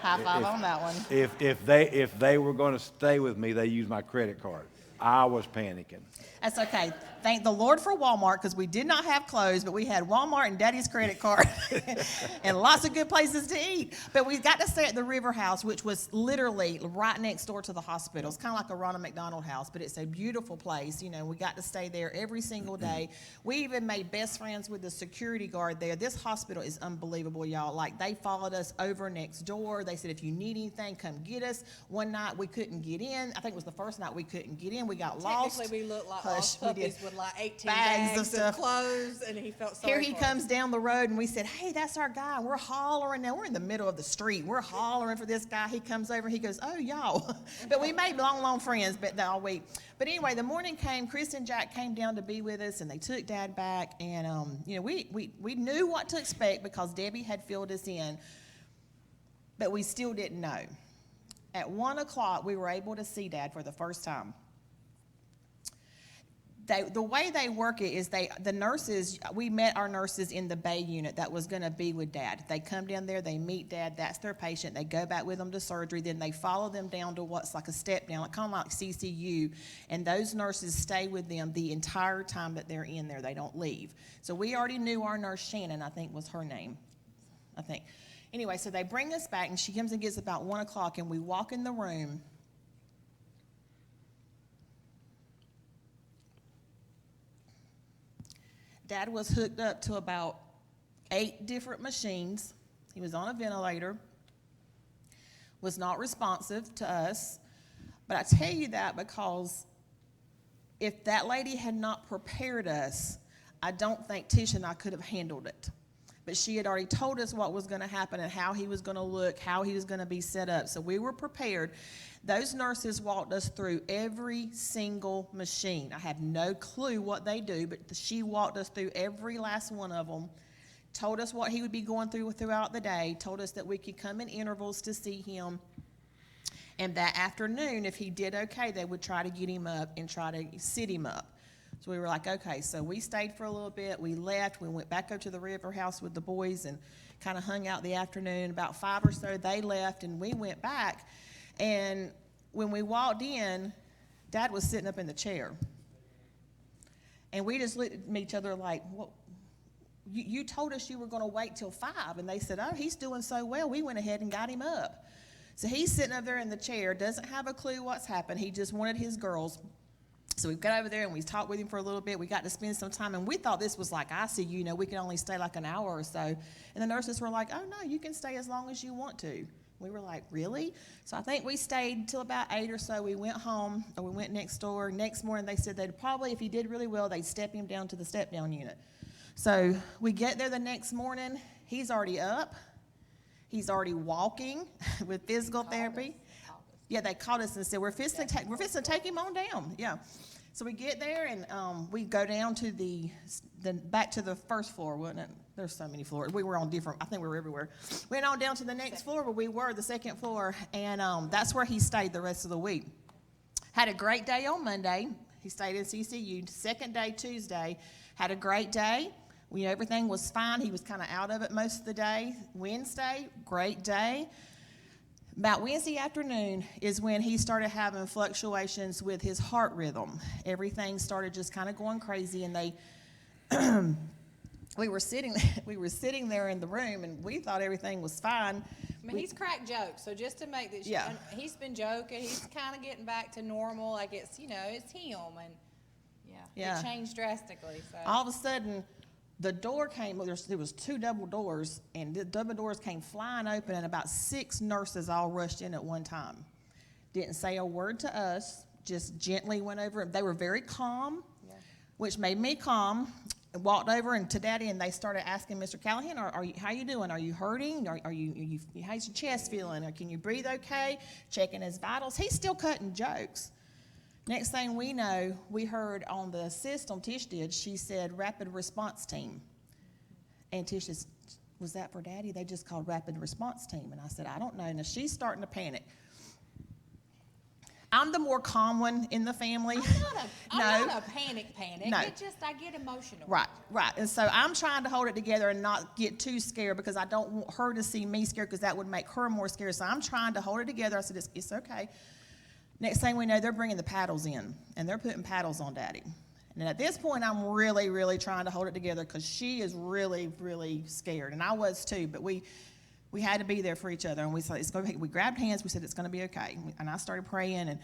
[SPEAKER 3] High five on that one.
[SPEAKER 1] If they were going to stay with me, they used my credit card. I was panicking.
[SPEAKER 3] That's okay. Thank the Lord for Walmart, because we did not have clothes, but we had Walmart and Daddy's credit card and lots of good places to eat. But we got to stay at the River House, which was literally right next door to the hospital. It's kind of like a Ronald McDonald House, but it's a beautiful place. We got to stay there every single day. We even made best friends with the security guard there. This hospital is unbelievable, y'all. Like, they followed us over next door. They said, if you need anything, come get us. One night we couldn't get in. I think it was the first night we couldn't get in. We got lost.
[SPEAKER 2] Technically, we looked like lost puppies with like 18
[SPEAKER 3] bags
[SPEAKER 2] of stuff. Clothes, and he felt sorry.
[SPEAKER 3] Here he comes down the road, and we said, hey, that's our guy. And we're hollering. Now, we're in the middle of the street. We're hollering for this guy. He comes over. He goes, oh, y'all. But we made long friends all week. But anyway, the morning came. Chris and Jack came down to be with us, and they took Dad back. And, we knew what to expect because Debbie had filled us in, but we still didn't know. At 1 o'clock, we were able to see Dad for the first time. The way they work it is the nurses, we met our nurses in the Bay unit that was going to be with Dad. They come down there, they meet Dad, that's their patient, they go back with them to surgery, then they follow them down to what's like a step down, kind of like CCU, and those nurses stay with them the entire time that they're in there. They don't leave. So we already knew our nurse, Shannon, I think was her name, I think. Anyway, so they bring us back, and she comes and gets about 1 o'clock, and we walk in the room. Dad was hooked up to about 8 different machines. He was on a ventilator, was not responsive to us. But I tell you that because if that lady had not prepared us, I don't think Tisha and I could have handled it. But she had already told us what was going to happen and how he was going to look, how he was going to be set up. So we were prepared. Those nurses walked us through every single machine. I have no clue what they do, but she walked us through every last one of them, told us what he would be going through throughout the day, told us that we could come in intervals to see him. And that afternoon, if he did okay, they would try to get him up and try to sit him up. So we were like, okay, so we stayed for a little bit. We left. We went back up to the river house with the boys and kind of hung out the afternoon. About 5 or so, they left, and we went back. And when we walked in, Dad was sitting up in the chair. And we just looked at each other like, what? You told us you were going to wait till 5. And they said, oh, he's doing so well. We went ahead and got him up. So he's sitting up there in the chair, doesn't have a clue what's happened. He just wanted his girls. So we got over there and we talked with him for a little bit. We got to spend some time, and we thought this was like ICU. You know, we could only stay like an hour or so. And the nurses were like, oh, no, you can stay as long as you want to. We were like, really? So I think we stayed till about 8 or so. We went home, or we went next door. Next morning, they said they'd probably, if he did really well, they'd step him down to the step-down unit. So we get there the next morning. He's already up. He's already walking with physical therapy. Yeah, they called us and said, we're fixing to take him on down. Yeah. So we get there, and we go down to the back to the first floor, wasn't it? There's so many floors. We were on different, I think we were everywhere. Went on down to the next floor where we were, the second floor, and that's where he stayed the rest of the week. Had a great day on Monday. He stayed in CCU. Second day, Tuesday, had a great day. You know, everything was fine. He was kind of out of it most of the day. Wednesday, great day. About Wednesday afternoon is when he started having fluctuations with his heart rhythm. Everything started just kind of going crazy, and they, we were sitting there in the room, and we thought everything was fine.
[SPEAKER 2] I mean, he's cracked jokes, so just to make this,
[SPEAKER 3] Yeah.
[SPEAKER 2] he's been joking. He's kind of getting back to normal. Like it's, you know, it's him, and
[SPEAKER 3] Yeah.
[SPEAKER 2] it changed drastically. So
[SPEAKER 3] All of a sudden, the door came, there was 2 double doors, and the double doors came flying open, and about 6 nurses all rushed in at one time. Didn't say a word to us, just gently went over. They were very calm, which made me calm. Walked over and to Daddy, and they started asking Mr. Callahan, are you, how you doing? Are you hurting? Are you how's your chest feeling? Or can you breathe okay? Checking his vitals. He's still cutting jokes. Next thing we know, we heard on the system, Tish did, she said rapid response team. And Tish says, was that for Daddy? They just called rapid response team. And I said, I don't know. Now she's starting to panic. I'm the more calm one in the family.
[SPEAKER 2] I'm not a panic.
[SPEAKER 3] No.
[SPEAKER 2] It just, I get emotional.
[SPEAKER 3] Right. And so I'm trying to hold it together and not get too scared, because I don't want her to see me scared, because that would make her more scared. So I'm trying to hold it together. I said, it's okay. Next thing we know, they're bringing the paddles in, and they're putting paddles on Daddy. And at this point, I'm really, really trying to hold it together, because she is really, really scared. And I was too, but we had to be there for each other. And we said, we grabbed hands. We said, it's going to be okay. And I started praying. And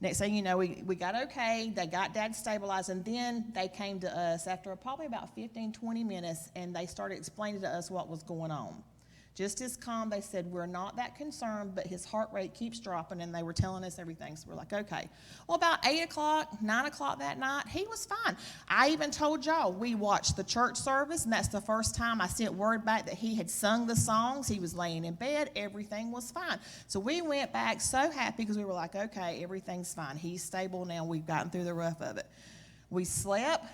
[SPEAKER 3] next thing you know, we got okay. They got Dad stabilized. And then they came to us after probably about 15, 20 minutes, and they started explaining to us what was going on. Just as calm, they said, we're not that concerned, but his heart rate keeps dropping, and they were telling us everything. So we're like, okay. Well, about 8 o'clock, 9 o'clock that night, he was fine. I even told y'all, we watched the church service, and that's the first time I sent word back that he had sung the songs. He was laying in bed. Everything was fine. So we went back so happy, because we were like, okay, everything's fine. He's stable now. We've gotten through the rough of it. We slept.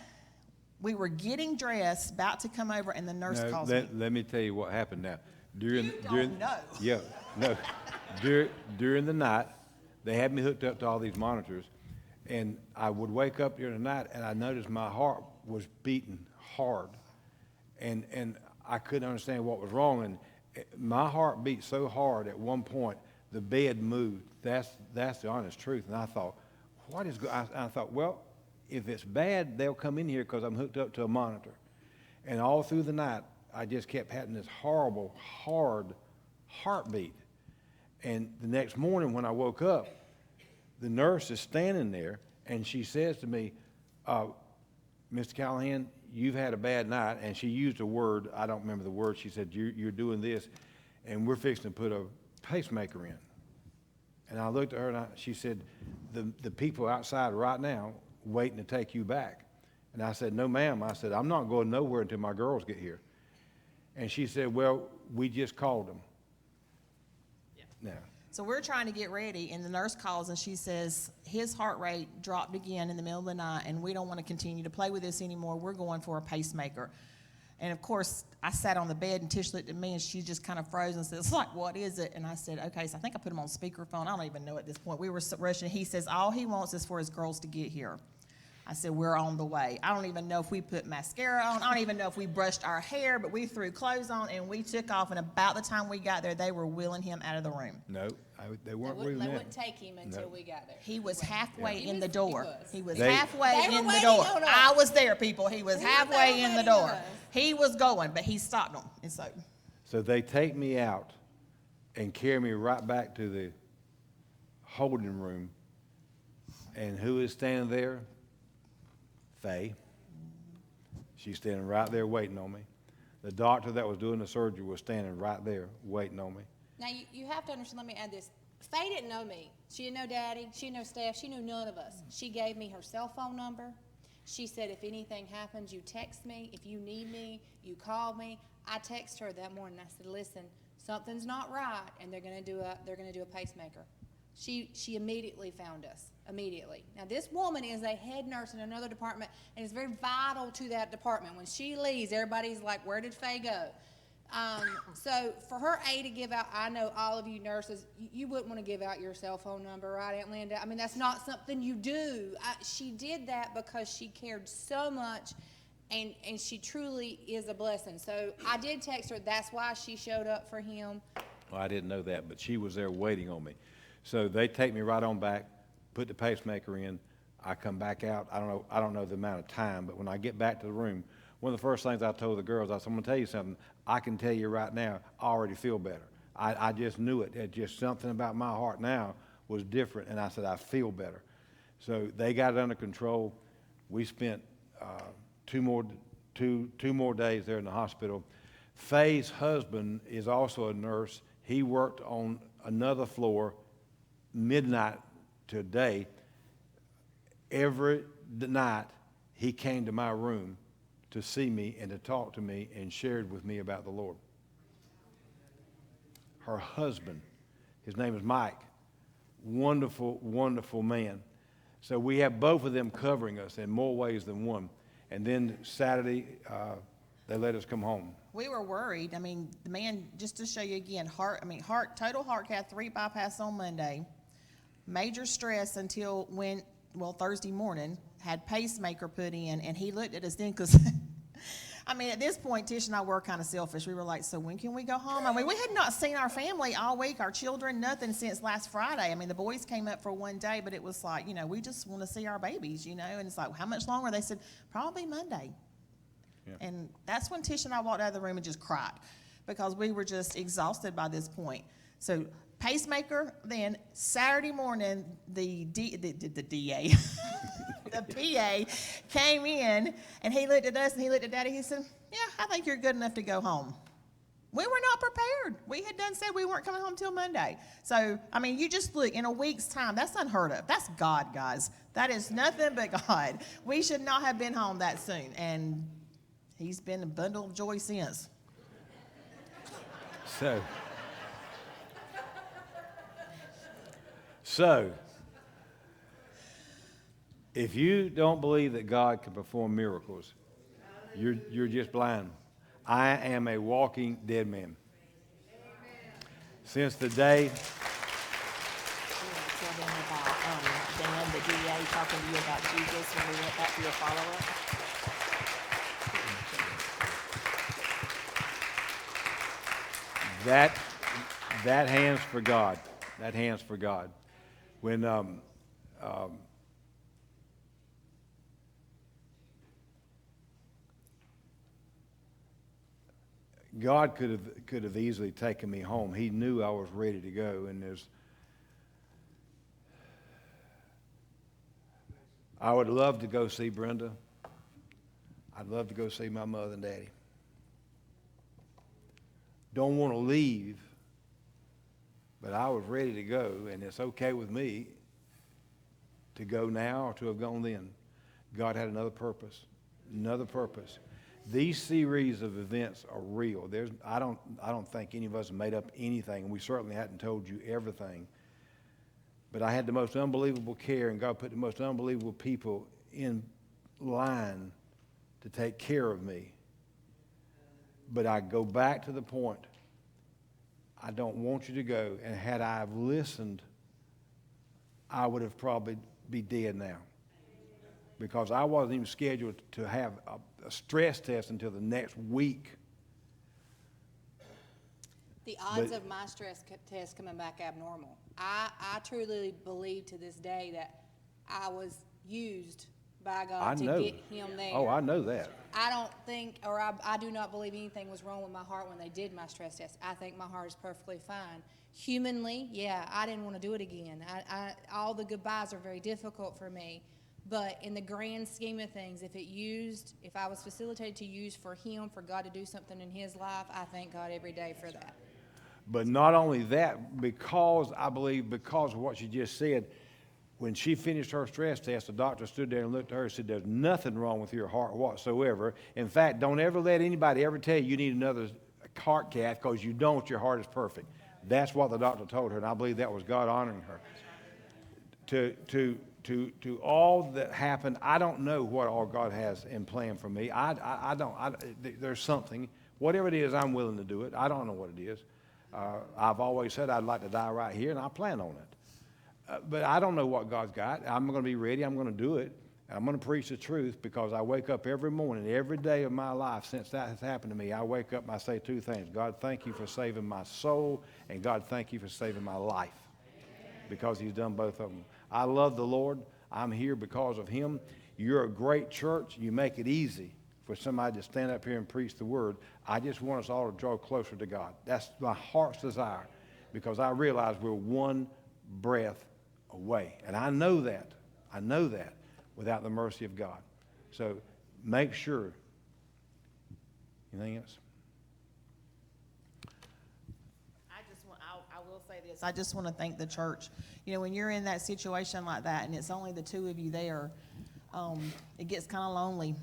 [SPEAKER 3] We were getting dressed, about to come over, and the nurse calls me.
[SPEAKER 1] Let me tell you what happened now.
[SPEAKER 3] You don't know.
[SPEAKER 1] Yeah, no. During the night, they had me hooked up to all these monitors, and I would wake up during the night, and I noticed my heart was beating hard, and I couldn't understand what was wrong, and my heart beat so hard at one point, the bed moved. That's the honest truth. And I thought, I thought, well, if it's bad, they'll come in here, because I'm hooked up to a monitor. And all through the night, I just kept having this horrible, hard heartbeat. And the next morning when I woke up, the nurse is standing there, and she says to me, Mr. Callahan, you've had a bad night. And she used a word, I don't remember the word. She said, you're doing this, and we're fixing to put a pacemaker in. And I looked at her, and she said, the people outside right now waiting to take you back. And I said, no, ma'am. I said, I'm not going nowhere until my girls get here. And she said, well, we just called him. Now,
[SPEAKER 3] So we're trying to get ready, and the nurse calls, and she says, his heart rate dropped again in the middle of the night, and we don't want to continue to play with this anymore. We're going for a pacemaker. And, of course, I sat on the bed, and Tish looked at me, and she just kind of froze and says, like, what is it? And I said, okay, so I think I put him on speakerphone. I don't even know at this point. We were rushing. He says, all he wants is for his girls to get here. I said, we're on the way. I don't even know if we put mascara on. I don't even know if we brushed our hair, but we threw clothes on, and we took off. And about the time we got there, they were wheeling him out of the room.
[SPEAKER 1] no, they
[SPEAKER 2] They
[SPEAKER 1] weren't
[SPEAKER 2] wouldn't,
[SPEAKER 1] moving
[SPEAKER 2] they
[SPEAKER 1] in.
[SPEAKER 2] wouldn't take him until we got there.
[SPEAKER 3] He was halfway
[SPEAKER 2] He
[SPEAKER 3] in
[SPEAKER 2] was-
[SPEAKER 3] the door.
[SPEAKER 2] he
[SPEAKER 3] He
[SPEAKER 2] was.
[SPEAKER 3] was
[SPEAKER 1] They-
[SPEAKER 3] halfway
[SPEAKER 2] They were
[SPEAKER 3] in the
[SPEAKER 2] waiting
[SPEAKER 3] door.
[SPEAKER 2] on us.
[SPEAKER 3] I was there, people. He was
[SPEAKER 2] They
[SPEAKER 3] halfway
[SPEAKER 2] were
[SPEAKER 3] in the
[SPEAKER 2] waiting on
[SPEAKER 3] door.
[SPEAKER 2] us.
[SPEAKER 3] He was going, but he stopped him. And so,
[SPEAKER 1] So they take me out and carry me right back to the holding room. And who is standing there? Faye. She's standing right there waiting on me. The doctor that was doing the surgery was standing right there waiting on me.
[SPEAKER 2] Now, you have to understand, let me add this. Faye didn't know me. She didn't know Daddy. She didn't know Steph. She knew none of us. She gave me her cell phone number. She said, if anything happens, you text me. If you need me, you call me. I texted her that morning. I said, listen, something's not right, and they're gonna do a pacemaker. She immediately found us, immediately. Now, this woman is a head nurse in another department, and is very vital to that department. When she leaves, everybody's like, where did Faye go? So for her to give out, I know all of you nurses, you wouldn't want to give out your cell phone number, right, Aunt Linda? I mean, that's not something you do. She did that because she cared so much, and she truly is a blessing. So I did text her. That's why she showed up for him.
[SPEAKER 1] Well, I didn't know that, but she was there waiting on me. So they take me right on back, put the pacemaker in. I come back out. I don't know the amount of time, but when I get back to the room, one of the first things I told the girls, I said, I'm gonna tell you something. I can tell you right now, I already feel better. I just knew it. It just something about my heart now was different, and I said, I feel better. So they got it under control. We spent two more days there in the hospital. Faye's husband is also a nurse. He worked on another floor, midnight to day. Every night he came to my room to see me and to talk to me and shared with me about the Lord. Her husband, his name is Mike, wonderful, wonderful man. So we have both of them covering us in more ways than one. And then Saturday, they let us come home.
[SPEAKER 3] we were worried. I mean, the man, just to show you again, total heart cath, 3 bypass on Monday, major stress until Thursday morning, had pacemaker put in, and he looked at us then, because, I mean, at this point, Tish and I were kind of selfish. We were like, so when can we go home? I mean, we had not seen our family all week, our children, nothing since last Friday. I mean, the boys came up for one day, but it was like, we just want to see our babies, and it's like, how much longer? They said, probably Monday. Yeah. And that's when Tish and I walked out of the room and just cried, because we were just exhausted by this point. So pacemaker, then Saturday morning, the DA, the PA came in, and he looked at us and he looked at Daddy. He said, yeah, I think you're good enough to go home. We were not prepared. We had said we weren't coming home till Monday. So, I mean, you just look, in a week's time, that's unheard of. That's God, guys. That is nothing but God. We should not have been home that soon. And he's been a bundle of joy since.
[SPEAKER 1] So, if you don't believe that God can perform miracles, you're just blind. I am a walking dead man. Since the day
[SPEAKER 3] Tell them about Dan, the DA, talking to you about Jesus when we went back to your follow-up.
[SPEAKER 1] that hands for God. That hands for God. When God could have easily taken me home. He knew I was ready to go, and I would love to go see Brenda. I'd love to go see my mother and daddy. Don't want to leave, but I was ready to go, and it's okay with me to go now or to have gone then. God had another purpose. These series of events are real. I don't think any of us have made up anything, and we certainly hadn't told you everything. But I had the most unbelievable care, and God put the most unbelievable people in line to take care of me. But I go back to the point, I don't want you to go, and had I have listened, I would have probably be dead now. Because I wasn't even scheduled to have a stress test until the next week.
[SPEAKER 2] The odds of my stress test coming back abnormal. I truly believe to this day that I was used by God to get him there.
[SPEAKER 1] Oh, I know that.
[SPEAKER 2] I don't think, or I do not believe anything was wrong with my heart when they did my stress test. I think my heart is perfectly fine. Humanly, yeah, I didn't want to do it again. All the goodbyes are very difficult for me. But in the grand scheme of things, if I was facilitated to use for him, for God to do something in his life, I thank God every day for that.
[SPEAKER 1] But not only that, because of what she just said, when she finished her stress test, the doctor stood there and looked at her and said, there's nothing wrong with your heart whatsoever. In fact, don't ever let anybody ever tell you need another heart cath, because you don't. Your heart is perfect. That's what the doctor told her, and I believe that was God honoring her. To all that happened, I don't know what all God has in plan for me. I don't. There's something. Whatever it is, I'm willing to do it. I don't know what it is. I've always said I'd like to die right here, and I plan on it. But I don't know what God's got. I'm going to be ready. I'm going to do it. I'm going to preach the truth, because I wake up every morning, every day of my life since that has happened to me. I wake up and I say two things. God, thank you for saving my soul, and God, thank you for saving my life, because he's done both of them. I love the Lord. I'm here because of him. You're a great church. You make it easy for somebody to stand up here and preach the word. I just want us all to draw closer to God. That's my heart's desire, because I realize we're one breath away. And I know that without the mercy of God. So make sure. Anything else?
[SPEAKER 3] I will say this. I just want to thank the church. You know, when you're in that situation like that and it's only the two of you there, it gets kind of lonely.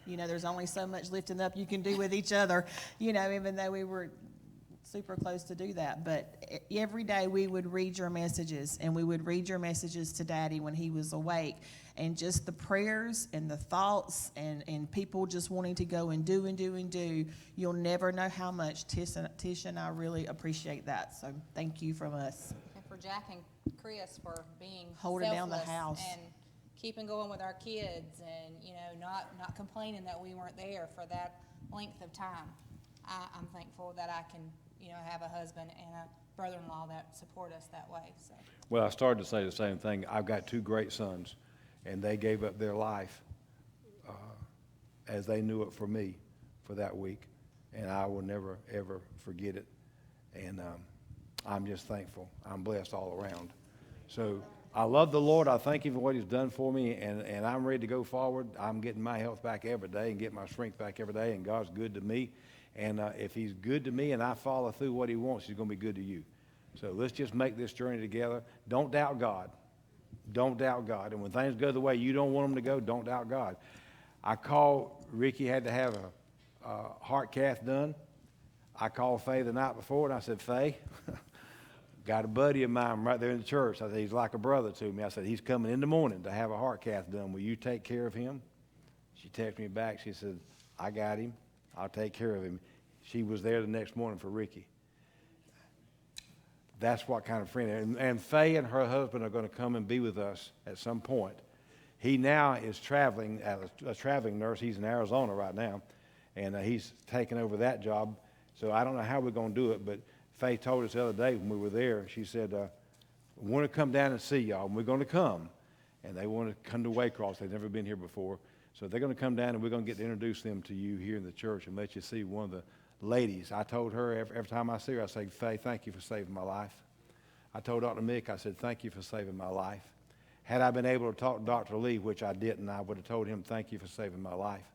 [SPEAKER 3] You know, there's only so much lifting up you can do with each other, you know, even though we were super close to do that. But every day we would read your messages, and we would read your messages to Daddy when he was awake. And just the prayers and the thoughts and people just wanting to go and do. You'll never know how much Tish and I really appreciate that. So thank you from us.
[SPEAKER 2] And for Jack and Chris for being
[SPEAKER 3] Holding down the
[SPEAKER 2] selfless
[SPEAKER 3] house.
[SPEAKER 2] and keeping going with our kids, and, you know, not complaining that we weren't there for that length of time. I'm thankful that I can, you know, have a husband and a brother-in-law that support us that way. So.
[SPEAKER 1] Well, I started to say the same thing. I've got two great sons, and they gave up their life as they knew it for me for that week, and I will never, ever forget it. And I'm just thankful. I'm blessed all around. So I love the Lord. I thank him for what he's done for me, and I'm ready to go forward. I'm getting my health back every day and getting my strength back every day, and God's good to me. And if he's good to me and I follow through what he wants, he's going to be good to you. So let's just make this journey together. Don't doubt God. Don't doubt God. And when things go the way you don't want them to go, don't doubt God. I called, Ricky had to have a heart cath done. I called Faye the night before, and I said, Faye, got a buddy of mine right there in the church. I said, he's like a brother to me. I said, he's coming in the morning to have a heart cath done. Will you take care of him? She texted me back. She said, I got him. I'll take care of him. She was there the next morning for Ricky. That's what kind of friend. And Faye and her husband are going to come and be with us at some point. He now is traveling as a traveling nurse. He's in Arizona right now, and he's taken over that job. So I don't know how we're going to do it, but Faye told us the other day when we were there, she said, we want to come down and see y'all, and we're going to come. And they want to come to Waycross. They've never been here before. So they're going to come down, and we're going to get to introduce them to you here in the church and let you see one of the ladies. I told her every time I see her, I say, Faye, thank you for saving my life. I told Dr. Mick, I said, thank you for saving my life. Had I been able to talk to Dr. Lee, which I didn't, I would have told him, thank you for saving my life,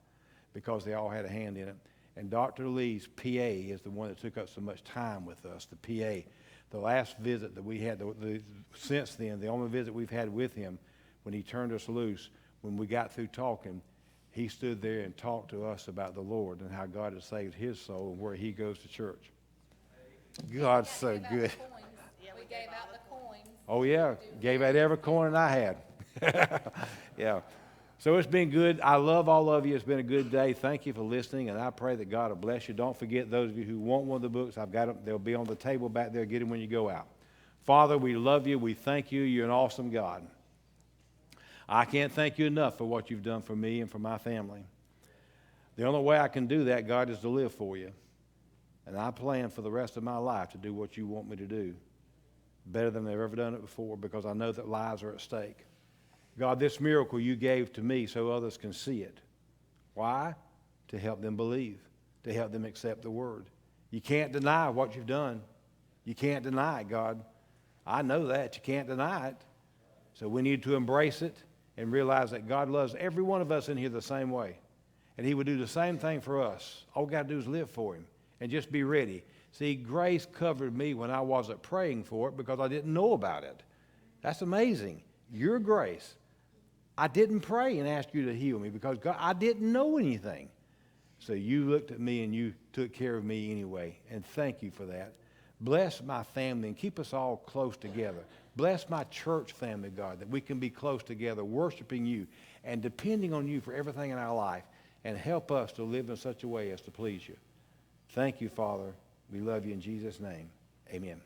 [SPEAKER 1] because they all had a hand in it. And Dr. Lee's PA is the one that took up so much time with us, the PA. The last visit that we had, since then, the only visit we've had with him, when he turned us loose, when we got through talking, he stood there and talked to us about the Lord and how God has saved his soul and where he goes to church. God's so good.
[SPEAKER 2] We gave out the coins.
[SPEAKER 1] Oh, yeah. Gave out every coin I had. Yeah. So it's been good. I love all of you. It's been a good day. Thank you for listening, and I pray that God will bless you. Don't forget, those of you who want one of the books, I've got them. They'll be on the table back there. Get them when you go out. Father, we love you. We thank you. You're an awesome God. I can't thank you enough for what you've done for me and for my family. The only way I can do that, God, is to live for you. And I plan for the rest of my life to do what you want me to do better than I've ever done it before, because I know that lives are at stake. God, this miracle you gave to me so others can see it. Why? To help them believe, to help them accept the word. You can't deny what you've done. You can't deny it, God. I know that. You can't deny it. So we need to embrace it and realize that God loves every one of us in here the same way. And he would do the same thing for us. All we got to do is live for him and just be ready. See, grace covered me when I wasn't praying for it because I didn't know about it. That's amazing. Your grace. I didn't pray and ask you to heal me because God, I didn't know anything. So you looked at me and you took care of me anyway. And thank you for that. Bless my family and keep us all close together. Bless my church family, God, that we can be close together, worshiping you and depending on you for everything in our life. And help us to live in such a way as to please you. Thank you, Father. We love you in Jesus' name. Amen.